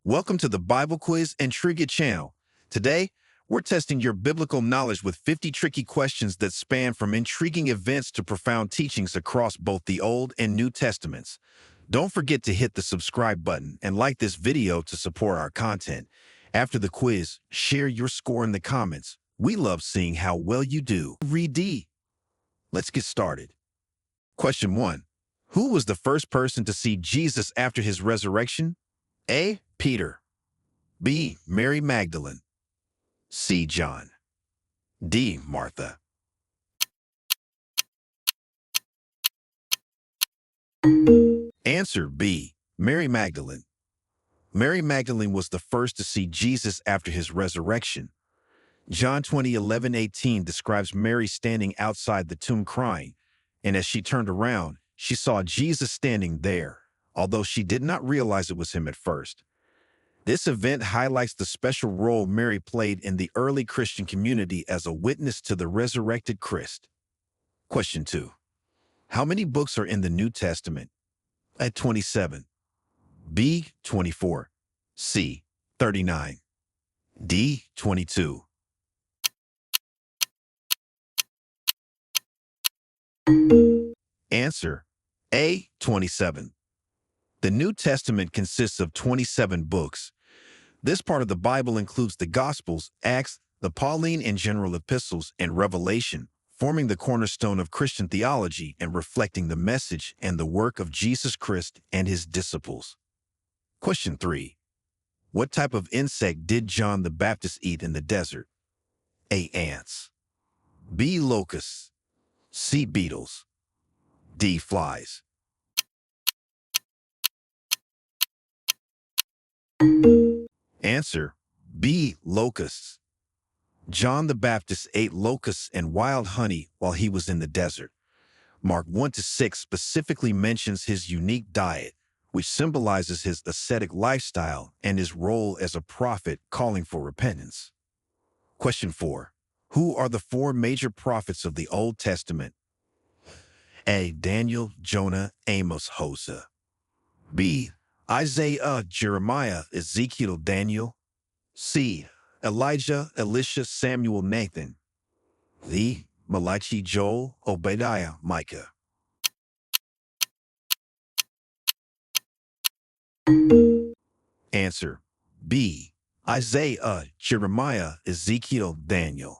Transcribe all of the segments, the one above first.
Welcome to the Bible Quiz and Trivia channel. Today, we're testing your biblical knowledge with 50 tricky questions that span from intriguing events to profound teachings across both the Old and New Testaments. Don't forget to hit the subscribe button and like this video to support our content. After the quiz, share your score in the comments. We love seeing how well you do. Read D. Let's get started. Question 1. Who was the first person to see Jesus after his resurrection? A. Peter. B. Mary Magdalene. C. John. D. Martha. Answer B. Mary Magdalene. Mary Magdalene was the first to see Jesus after his resurrection. John 20:11-18 describes Mary standing outside the tomb crying, and as she turned around, she saw Jesus standing there, although she did not realize it was him at first. This event highlights the special role Mary played in the early Christian community as a witness to the resurrected Christ. Question 2. How many books are in the New Testament? A. 27. B. 24. C. 39. D. 22. Answer A. 27. The New Testament consists of 27 books. This part of the Bible includes the Gospels, Acts, the Pauline and general epistles, and Revelation, forming the cornerstone of Christian theology and reflecting the message and the work of Jesus Christ and his disciples. Question 3. What type of insect did John the Baptist eat in the desert? A. Ants. B. Locusts. C. Beetles. D. Flies. Answer B. Locusts. John the Baptist ate locusts and wild honey while he was in the desert. Mark 1-6 specifically mentions his unique diet, which symbolizes his ascetic lifestyle and his role as a prophet calling for repentance. Question 4. Who are the four major prophets of the Old Testament? A. Daniel, Jonah, Amos, Hosea. B. Isaiah, Jeremiah, Ezekiel, Daniel. C. Elijah, Elisha, Samuel, Nathan. D. Malachi, Joel, Obadiah, Micah. Answer B. Isaiah, Jeremiah, Ezekiel, Daniel.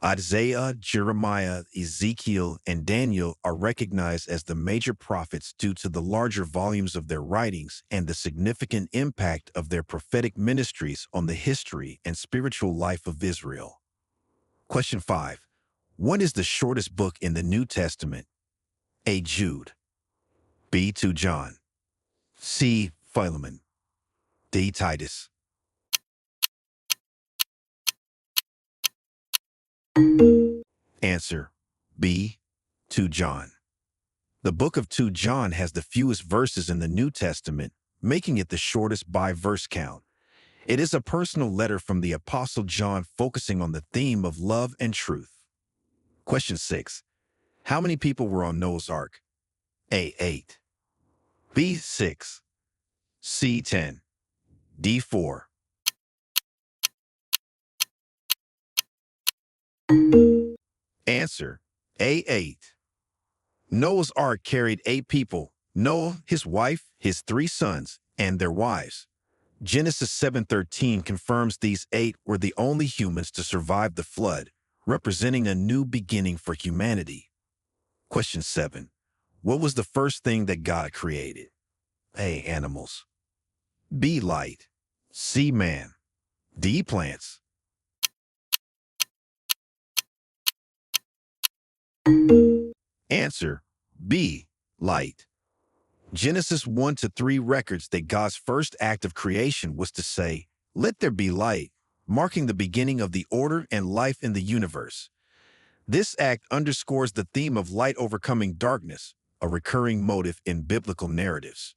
Isaiah, Jeremiah, Ezekiel, and Daniel are recognized as the major prophets due to the larger volumes of their writings and the significant impact of their prophetic ministries on the history and spiritual life of Israel. Question 5. What is the shortest book in the New Testament? A. Jude. B. 2 John. C. Philemon. D. Titus. Answer B. 2 John. The book of 2 John has the fewest verses in the New Testament, making it the shortest by verse count. It is a personal letter from the Apostle John focusing on the theme of love and truth. Question 6. How many people were on Noah's Ark? A. 8. B. 6. C. 10. D. 4. Answer A. 8. Noah's Ark carried 8 people: Noah, his wife, his 3 sons, and their wives. Genesis 7:13 confirms these 8 were the only humans to survive the flood, representing a new beginning for humanity. Question 7. What was the first thing that God created? A. Animals. B. Light. C. Man. D. Plants. Answer B. Light. Genesis 1-3 records that God's first act of creation was to say, "Let there be light," marking the beginning of the order and life in the universe. This act underscores the theme of light overcoming darkness, a recurring motive in biblical narratives.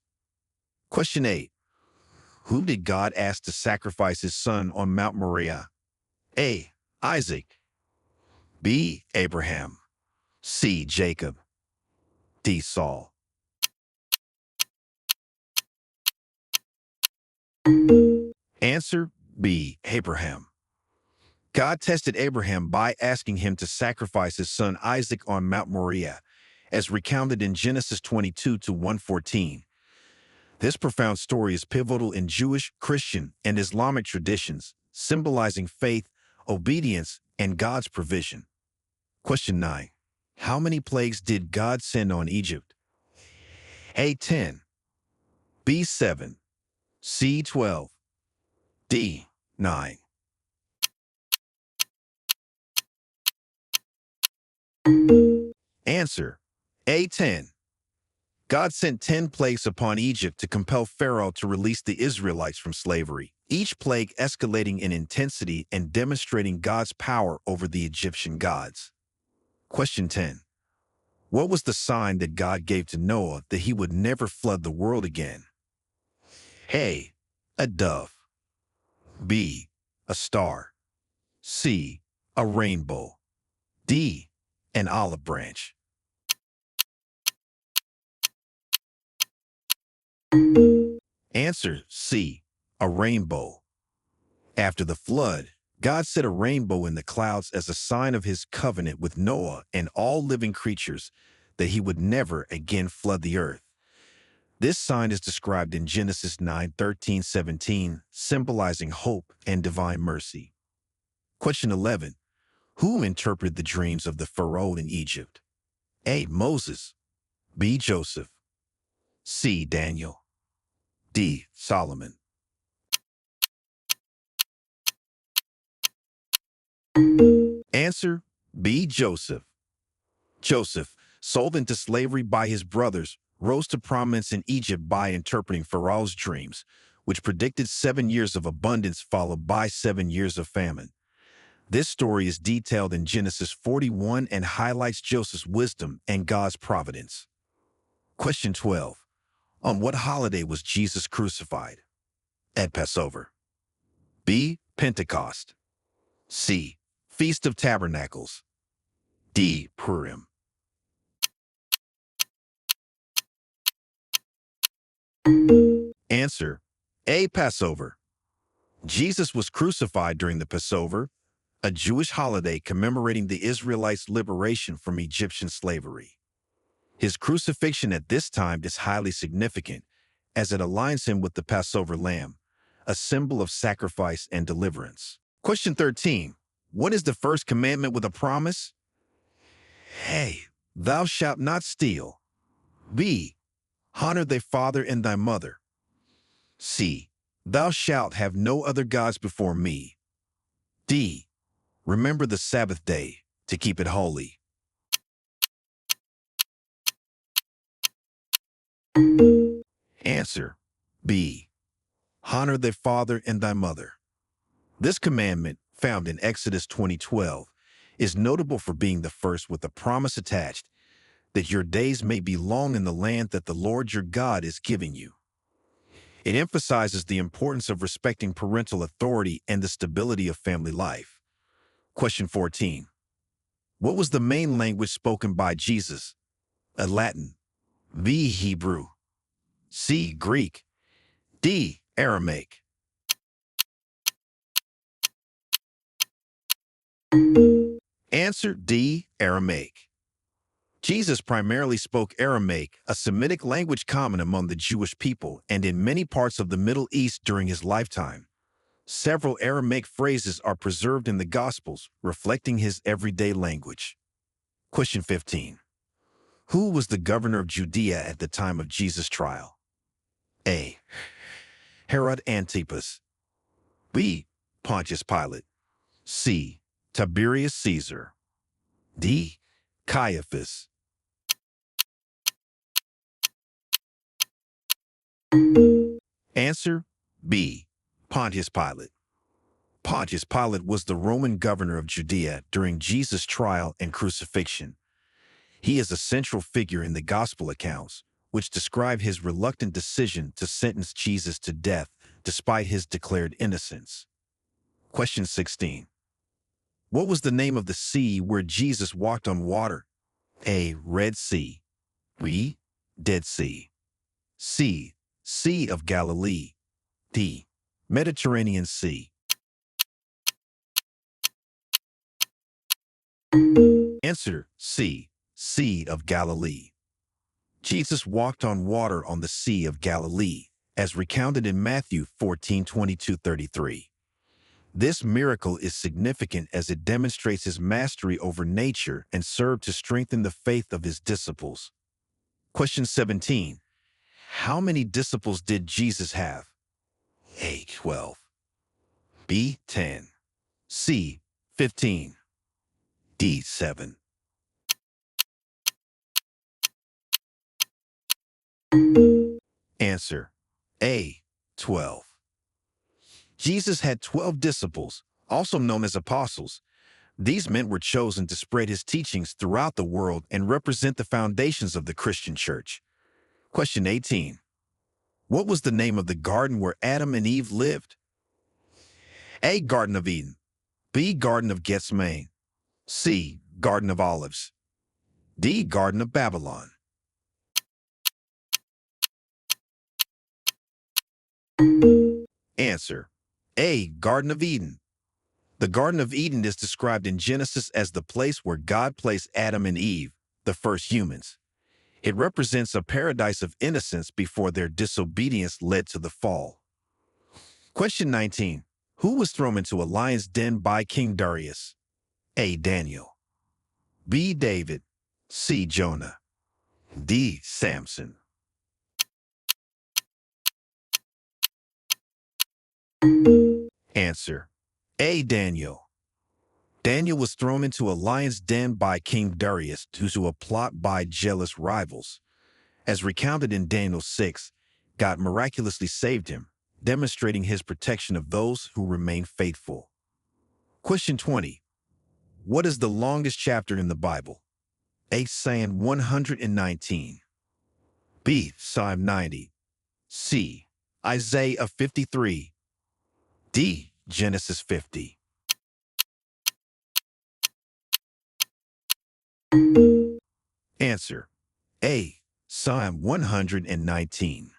Question 8. Who did God ask to sacrifice his son on Mount Moriah? A. Isaac. B. Abraham. C. Jacob. D. Saul. Answer B. Abraham. God tested Abraham by asking him to sacrifice his son Isaac on Mount Moriah, as recounted in Genesis 22 to 114. This profound story is pivotal in Jewish, Christian, and Islamic traditions, symbolizing faith, obedience, and God's provision. Question 9. How many plagues did God send on Egypt? A. 10, B. 7, C. 12, D. 9. Answer: A. 10. God sent 10 plagues upon Egypt to compel Pharaoh to release the Israelites from slavery, each plague escalating in intensity and demonstrating God's power over the Egyptian gods. Question 10. What was the sign that God gave to Noah that he would never flood the world again? A. A dove. B. A star. C. A rainbow. D. An olive branch. Answer C. A rainbow. After the flood, God set a rainbow in the clouds as a sign of his covenant with Noah and all living creatures that he would never again flood the earth. This sign is described in Genesis 9:13-17, symbolizing hope and divine mercy. Question 11. Who interpreted the dreams of the Pharaoh in Egypt? A. Moses. B. Joseph. C. Daniel. D. Solomon. Answer B. Joseph. Joseph, sold into slavery by his brothers, rose to prominence in Egypt by interpreting Pharaoh's dreams, which predicted 7 years of abundance followed by 7 years of famine. This story is detailed in Genesis 41 and highlights Joseph's wisdom and God's providence. Question 12. On what holiday was Jesus crucified? At Passover. B. Pentecost. C. Feast of Tabernacles. D. Purim. Answer: A. Passover. Jesus was crucified during the Passover, a Jewish holiday commemorating the Israelites' liberation from Egyptian slavery. His crucifixion at this time is highly significant, as it aligns him with the Passover lamb, a symbol of sacrifice and deliverance. Question 13. What is the first commandment with a promise? A. Thou shalt not steal. B. Honor thy father and thy mother. C. Thou shalt have no other gods before me. D. Remember the Sabbath day to keep it holy. Answer: B. Honor thy father and thy mother. This commandment, found in Exodus 20:12, is notable for being the first with a promise attached that your days may be long in the land that the Lord your God is giving you. It emphasizes the importance of respecting parental authority and the stability of family life. Question 14. What was the main language spoken by Jesus? A. Latin. B. Hebrew. C. Greek. D. Aramaic. Answer D. Aramaic. Jesus primarily spoke Aramaic, a Semitic language common among the Jewish people and in many parts of the Middle East during his lifetime. Several Aramaic phrases are preserved in the Gospels, reflecting his everyday language. Question 15. Who was the governor of Judea at the time of Jesus' trial? A. Herod Antipas. B. Pontius Pilate. C. Tiberius Caesar. D. Caiaphas. Answer B. Pontius Pilate. Pontius Pilate was the Roman governor of Judea during Jesus' trial and crucifixion. He is a central figure in the gospel accounts, which describe his reluctant decision to sentence Jesus to death despite his declared innocence. Question 16. What was the name of the sea where Jesus walked on water? A. Red Sea. B. Dead Sea. C. Sea of Galilee. D. Mediterranean Sea. Answer C. Sea of Galilee. Jesus walked on water on the Sea of Galilee, as recounted in Matthew 14:22-33. This miracle is significant as it demonstrates his mastery over nature and served to strengthen the faith of his disciples. Question 17. How many disciples did Jesus have? A. 12. B. 10. C. 15. D. 7. Answer A. 12. Jesus had 12 disciples, also known as apostles. These men were chosen to spread his teachings throughout the world and represent the foundations of the Christian church. Question 18. What was the name of the garden where Adam and Eve lived? A. Garden of Eden. B. Garden of Gethsemane. C. Garden of Olives. D. Garden of Babylon. Answer A. Garden of Eden. The Garden of Eden is described in Genesis as the place where God placed Adam and Eve, the first humans. It represents a paradise of innocence before their disobedience led to the fall. Question 19. Who was thrown into a lion's den by King Darius? A. Daniel. B. David. C. Jonah. D. Samson. Answer A. Daniel. Daniel was thrown into a lion's den by King Darius due to a plot by jealous rivals. As recounted in Daniel 6, God miraculously saved him, demonstrating his protection of those who remain faithful. Question 20. What is the longest chapter in the Bible? A. Psalm 119. B. Psalm 90. C. Isaiah 53. D. Genesis 50. Answer A. Psalm 119.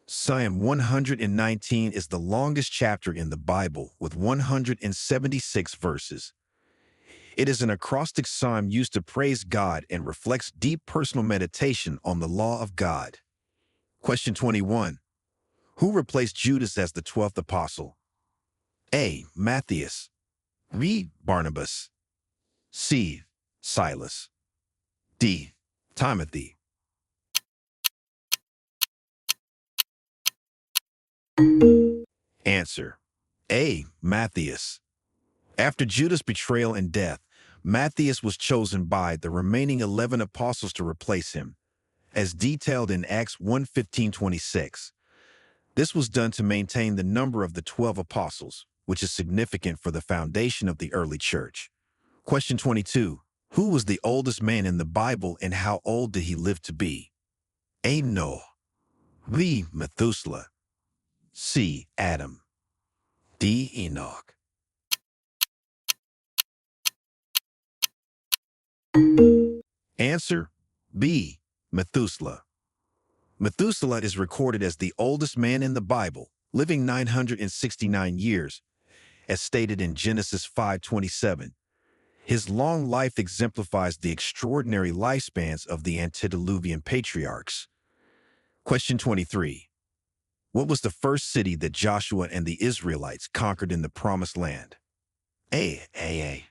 Psalm 119 is the longest chapter in the Bible with 176 verses. It is an acrostic psalm used to praise God and reflects deep personal meditation on the law of God. Question 21. Who replaced Judas as the 12th apostle? A. Matthias. B. Barnabas. C. Silas. D. Timothy. Answer A. Matthias. After Judas' betrayal and death, Matthias was chosen by the remaining 11 apostles to replace him, as detailed in Acts 1:15-26. This was done to maintain the number of the 12 apostles, which is significant for the foundation of the early church. Question 22. Who was the oldest man in the Bible and how old did he live to be? A. Noah. B. Methuselah. C. Adam. D. Enoch. Answer B. Methuselah. Methuselah is recorded as the oldest man in the Bible, living 969 years, as stated in Genesis 5:27. His long life exemplifies the extraordinary lifespans of the antediluvian patriarchs. Question 23. What was the first city that Joshua and the Israelites conquered in the Promised Land? A.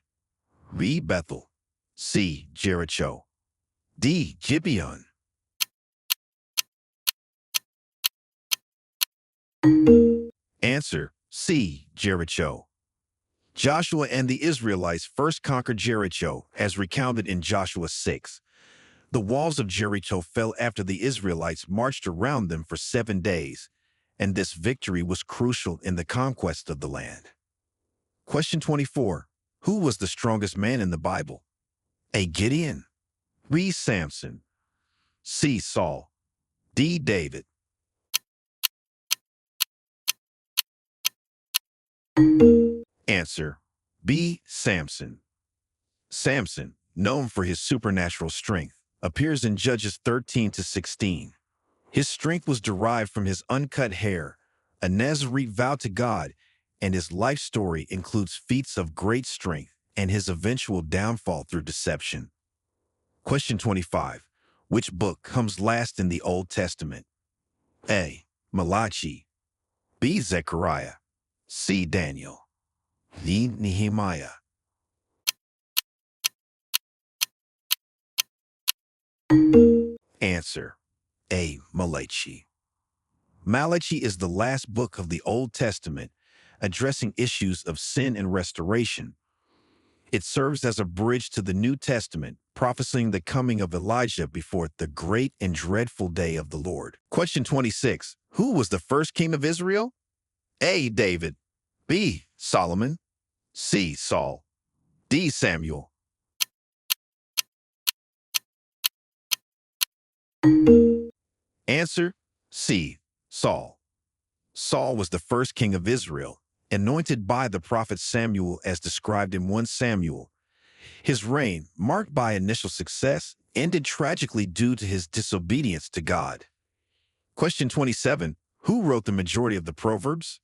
B. Bethel. C. Jericho. D. Gibeon. Answer C. Jericho. Joshua and the Israelites first conquered Jericho, as recounted in Joshua 6. The walls of Jericho fell after the Israelites marched around them for 7 days, and this victory was crucial in the conquest of the land. Question 24. Who was the strongest man in the Bible? A. Gideon. B. Samson. C. Saul. D. David. Answer B. Samson. Samson, known for his supernatural strength, appears in Judges 13-16. His strength was derived from his uncut hair, A Nazarite vowed to God, and his life story includes feats of great strength and his eventual downfall through deception. Question 25. Which book comes last in the Old Testament? A. Malachi. B. Zechariah. C. Daniel. D. Nehemiah. Answer. A. Malachi. Malachi is the last book of the Old Testament, addressing issues of sin and restoration. It serves as a bridge to the New Testament, prophesying the coming of Elijah before the great and dreadful day of the Lord. Question 26. Who was the first king of Israel? A. David. B. Solomon. C. Saul. D. Samuel. Answer. C. Saul. Saul was the first king of Israel, anointed by the prophet Samuel as described in 1 Samuel. His reign, marked by initial success, ended tragically due to his disobedience to God. Question 27. Who wrote the majority of the Proverbs?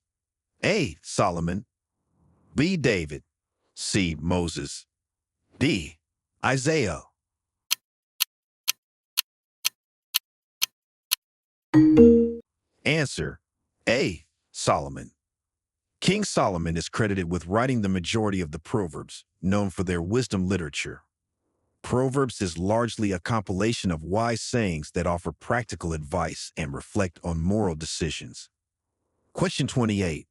A. Solomon. B. David. C. Moses. D. Isaiah. Answer. A. Solomon. King Solomon is credited with writing the majority of the Proverbs, known for their wisdom literature. Proverbs is largely a compilation of wise sayings that offer practical advice and reflect on moral decisions. Question 28.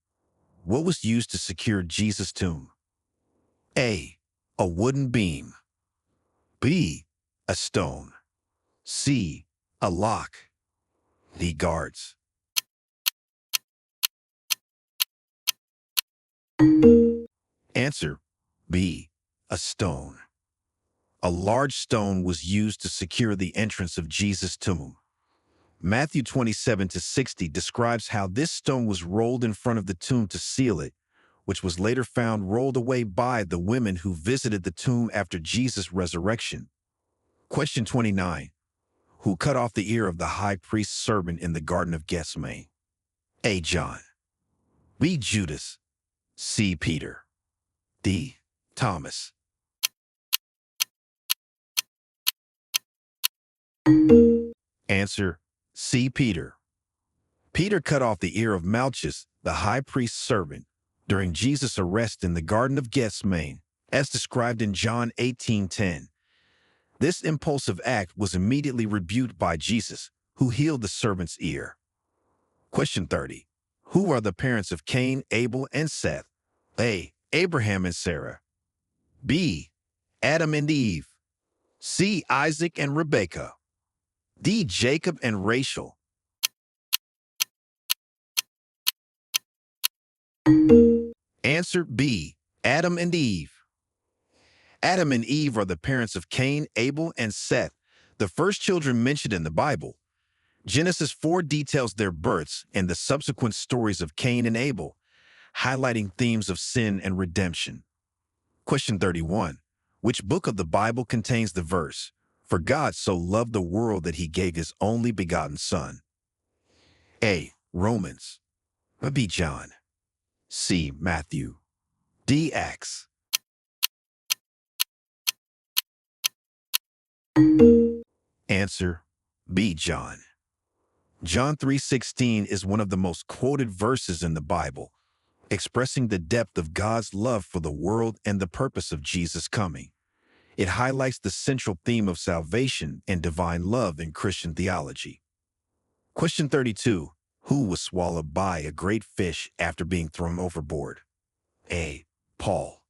What was used to secure Jesus' tomb? A. A wooden beam. B. A stone. C. A lock. D. Guards. Answer. B. A stone. A large stone was used to secure the entrance of Jesus' tomb. Matthew 27-60 describes how this stone was rolled in front of the tomb to seal it, which was later found rolled away by the women who visited the tomb after Jesus' resurrection. Question 29. Who cut off the ear of the high priest's servant in the Garden of Gethsemane? A. John. B. Judas. C. Peter. D. Thomas. Answer. C. Peter. Peter cut off the ear of Malchus, the high priest's servant, during Jesus' arrest in the Garden of Gethsemane, as described in John 18:10. This impulsive act was immediately rebuked by Jesus, who healed the servant's ear. Question 30. Who are the parents of Cain, Abel, and Seth? A. Abraham and Sarah. B. Adam and Eve. C. Isaac and Rebekah. D. Jacob and Rachel. Answer. B. Adam and Eve. Adam and Eve are the parents of Cain, Abel, and Seth, the first children mentioned in the Bible. Genesis 4 details their births and the subsequent stories of Cain and Abel, highlighting themes of sin and redemption. Question 31. Which book of the Bible contains the verse, "For God so loved the world that he gave his only begotten Son"? A. Romans. B. John. C. Matthew. D. Acts. Answer. B. John. John 3:16 is one of the most quoted verses in the Bible, expressing the depth of God's love for the world and the purpose of Jesus' coming. It highlights the central theme of salvation and divine love in Christian theology. Question 32. Who was swallowed by a great fish after being thrown overboard? A. Paul.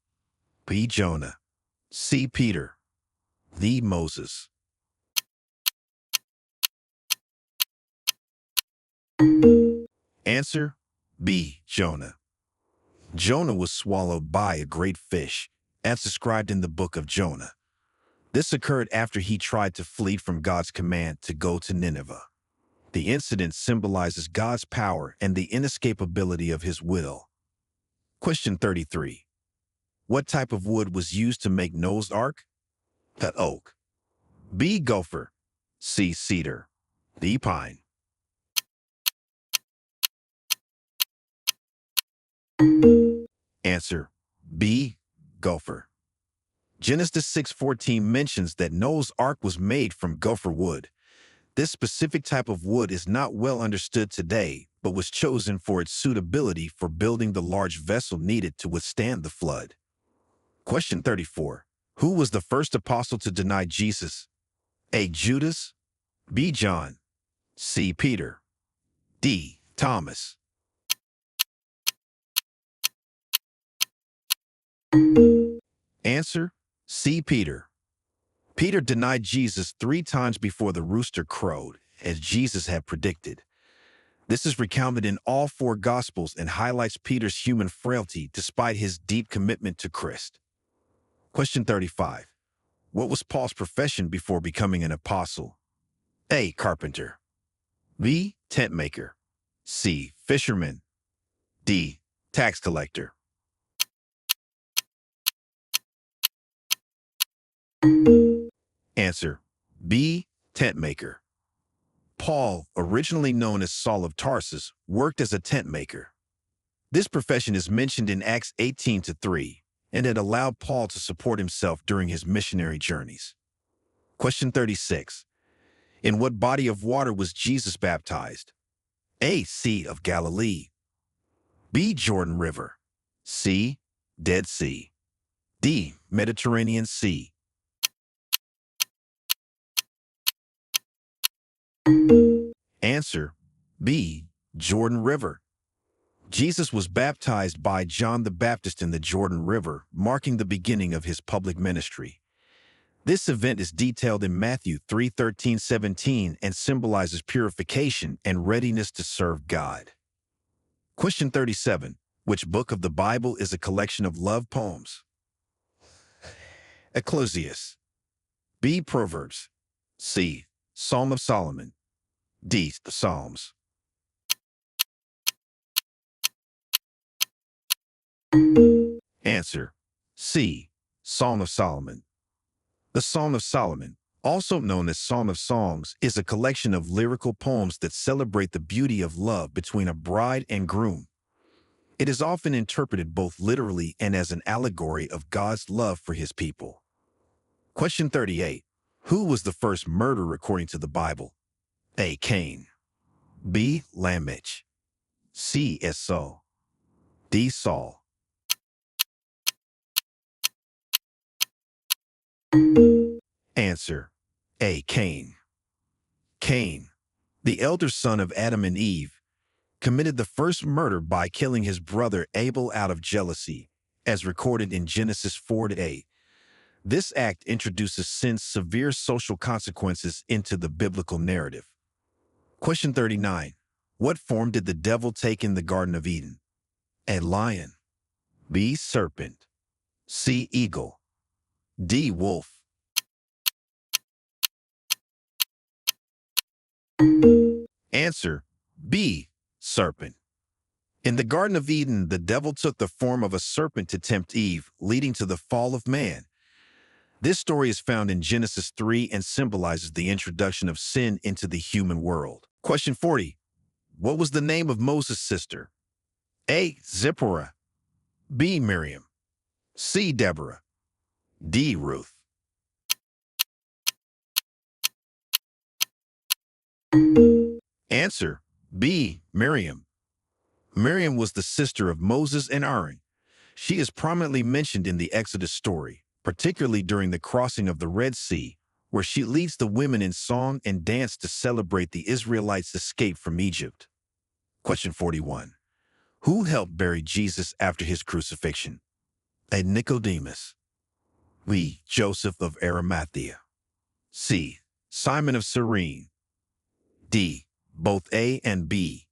B. Jonah. C. Peter. D. Moses. Answer. B. Jonah. Jonah was swallowed by a great fish, as described in the book of Jonah. This occurred after he tried to flee from God's command to go to Nineveh. The incident symbolizes God's power and the inescapability of his will. Question 33. What type of wood was used to make Noah's Ark? A. Oak. B. Gopher. C. Cedar. D. Pine. Answer: B. Gopher. Genesis 6:14 mentions that Noah's ark was made from gopher wood. This specific type of wood is not well understood today, but was chosen for its suitability for building the large vessel needed to withstand the flood. Question 34. Who was the first apostle to deny Jesus? A. Judas, B. John, C. Peter, D. Thomas. Answer: C. Peter. Peter denied Jesus 3 times before the rooster crowed, as Jesus had predicted. This is recounted in all 4 Gospels and highlights Peter's human frailty despite his deep commitment to Christ. Question 35. What was Paul's profession before becoming an apostle? A. Carpenter, B. Tent maker, C. Fisherman, D. Tax collector. Answer: B. Tent maker. Paul, originally known as Saul of Tarsus, worked as a tent maker. This profession is mentioned in Acts 18:3, and it allowed Paul to support himself during his missionary journeys. Question 36. In what body of water was Jesus baptized? A. Sea of Galilee, B. Jordan River, C. Dead Sea, D. Mediterranean Sea. Answer: B. Jordan River. Jesus was baptized by John the Baptist in the Jordan River, marking the beginning of his public ministry. This event is detailed in Matthew 3:13-17 and symbolizes purification and readiness to serve God. Question 37. Which book of the Bible is a collection of love poems? Ecclesiastes, B. Proverbs, C. Psalm of Solomon, D. The Psalms. Answer: C. Psalm of Solomon. The Song of Solomon, also known as Song of Songs, is a collection of lyrical poems that celebrate the beauty of love between a bride and groom. It is often interpreted both literally and as an allegory of God's love for his people. Question 38. Who was the first murderer according to the Bible? A. Cain, B. Lamech, C. Esau, D. Saul. Answer: A. Cain. Cain, the elder son of Adam and Eve, committed the first murder by killing his brother Abel out of jealousy, as recorded in Genesis 4:8. This act introduces sin's severe social consequences into the biblical narrative. Question 39. What form did the devil take in the Garden of Eden? A. Lion, B. Serpent, C. Eagle, D. Wolf. Answer: B. Serpent. In the Garden of Eden, the devil took the form of a serpent to tempt Eve, leading to the fall of man. This story is found in Genesis 3 and symbolizes the introduction of sin into the human world. Question 40. What was the name of Moses' sister? A. Zipporah, B. Miriam, C. Deborah, D. Ruth. Answer: B. Miriam. Miriam was the sister of Moses and Aaron. She is prominently mentioned in the Exodus story, particularly during the crossing of the Red Sea, where she leads the women in song and dance to celebrate the Israelites' escape from Egypt. Question 41. Who helped bury Jesus after his crucifixion? A. Nicodemus, B. Joseph of Arimathea, C. Simon of Cyrene, D. Both A and B.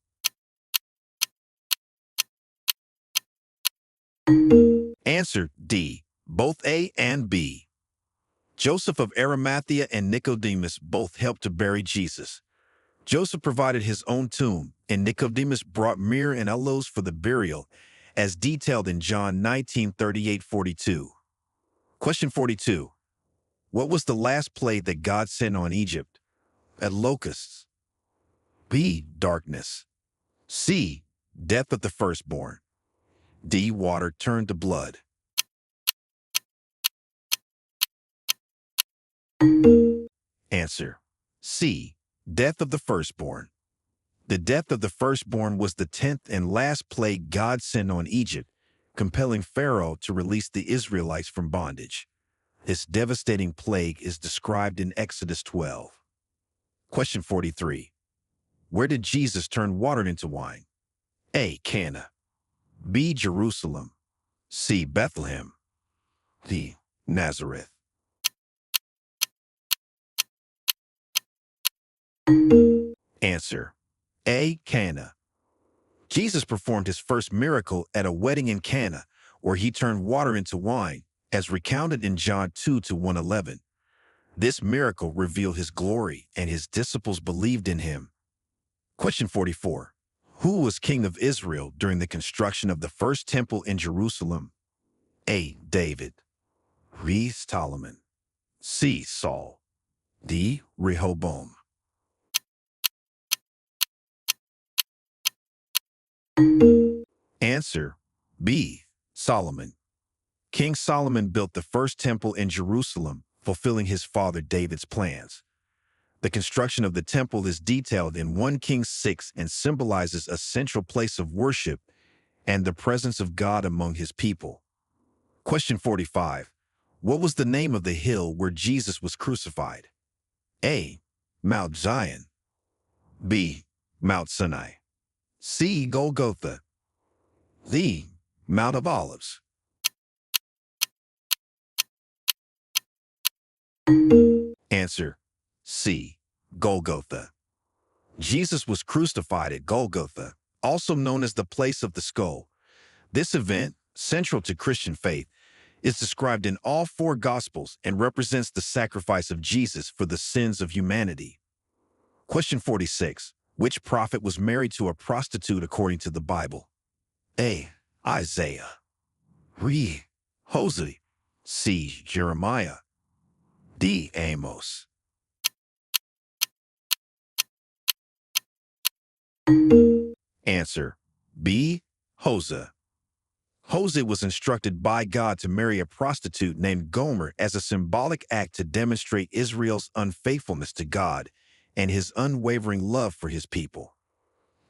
Answer: D. Both A and B. Joseph of Arimathea and Nicodemus both helped to bury Jesus. Joseph provided his own tomb, and Nicodemus brought myrrh and aloes for the burial, as detailed in John 19:38-42. Question 42. What was the last plague that God sent on Egypt? A. Locusts, B. Darkness, C. Death of the firstborn, D. Water turned to blood. Answer. C. Death of the firstborn. The death of the firstborn was the 10th and last plague God sent on Egypt, compelling Pharaoh to release the Israelites from bondage. This devastating plague is described in Exodus 12. Question 43. Where did Jesus turn water into wine? A. Cana. B. Jerusalem. C. Bethlehem. D. Nazareth. Answer. A. Cana. Jesus performed his first miracle at a wedding in Cana, where he turned water into wine, as recounted in John 2-111. This miracle revealed his glory, and his disciples believed in him. Question 44. Who was king of Israel during the construction of the first temple in Jerusalem? A. David. B. Solomon. C. Saul. D. Rehoboam. Answer. B. Solomon. King Solomon built the first temple in Jerusalem, fulfilling his father David's plans. The construction of the temple is detailed in 1 Kings 6 and symbolizes a central place of worship and the presence of God among his people. Question 45. What was the name of the hill where Jesus was crucified? A. Mount Zion. B. Mount Sinai. C. Golgotha. D. Mount of Olives. Answer. C. Golgotha. Jesus was crucified at Golgotha, also known as the place of the skull. This event, central to Christian faith, is described in all 4 Gospels and represents the sacrifice of Jesus for the sins of humanity. Question 46. Which prophet was married to a prostitute according to the Bible? A. Isaiah. B. Hosea. C. Jeremiah. D. Amos. Answer. B. Hosea. Hosea was instructed by God to marry a prostitute named Gomer as a symbolic act to demonstrate Israel's unfaithfulness to God and his unwavering love for his people.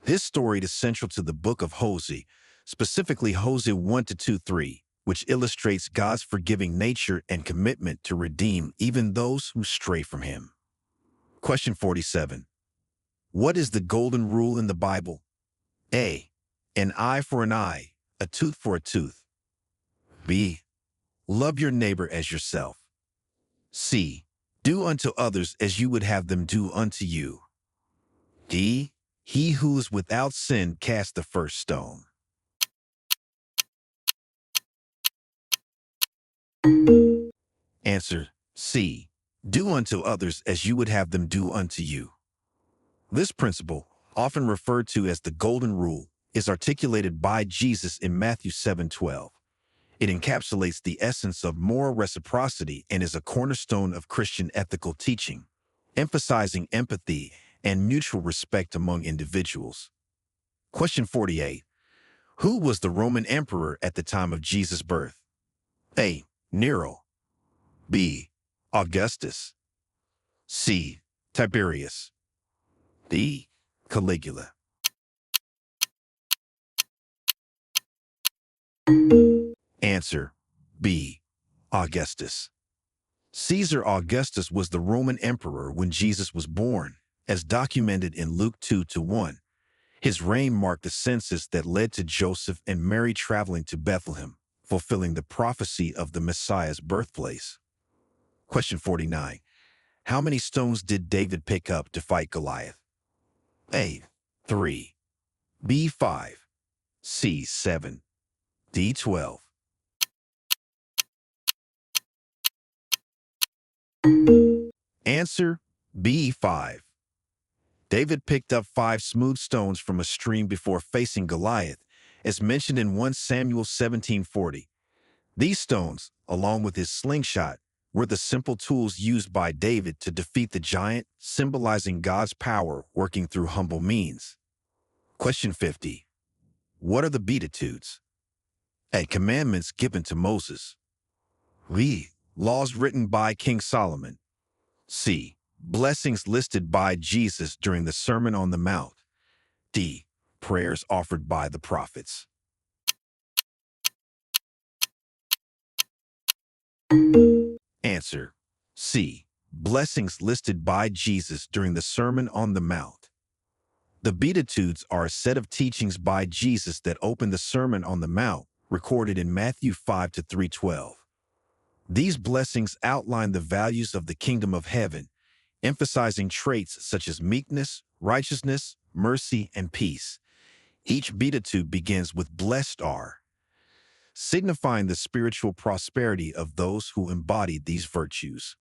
This story is central to the book of Hosea, specifically Hosea 1-2-3, which illustrates God's forgiving nature and commitment to redeem even those who stray from him. Question 47. What is the golden rule in the Bible? A. An eye for an eye, a tooth for a tooth. B. Love your neighbor as yourself. C. Do unto others as you would have them do unto you. D. He who is without sin cast the first stone. Answer. C. Do unto others as you would have them do unto you. This principle, often referred to as the Golden Rule, is articulated by Jesus in Matthew 7:12. It encapsulates the essence of moral reciprocity and is a cornerstone of Christian ethical teaching, emphasizing empathy and mutual respect among individuals. Question 48. Who was the Roman emperor at the time of Jesus' birth? A. Nero. B. Augustus. C. Tiberius. D. Caligula. Answer. B. Augustus. Caesar Augustus was the Roman emperor when Jesus was born, as documented in Luke 2-1. His reign marked the census that led to Joseph and Mary traveling to Bethlehem, fulfilling the prophecy of the Messiah's birthplace. Question 49. How many stones did David pick up to fight Goliath? A. 3. B. 5. C. 7. D. 12. Answer. B. 5. David picked up 5 smooth stones from a stream before facing Goliath, as mentioned in 1 Samuel 17:40. These stones, along with his slingshot, were the simple tools used by David to defeat the giant, symbolizing God's power working through humble means. Question 50. What are the Beatitudes? A. Commandments given to Moses. B. Laws written by King Solomon. C. Blessings listed by Jesus during the Sermon on the Mount. D. Prayers offered by the prophets. Answer. C. Blessings listed by Jesus during the Sermon on the Mount. The Beatitudes are a set of teachings by Jesus that open the Sermon on the Mount, recorded in Matthew 5 to 3:12. These blessings outline the values of the kingdom of heaven, emphasizing traits such as meekness, righteousness, mercy, and peace. Each beatitude begins with "Blessed are," signifying the spiritual prosperity of those who embody these virtues.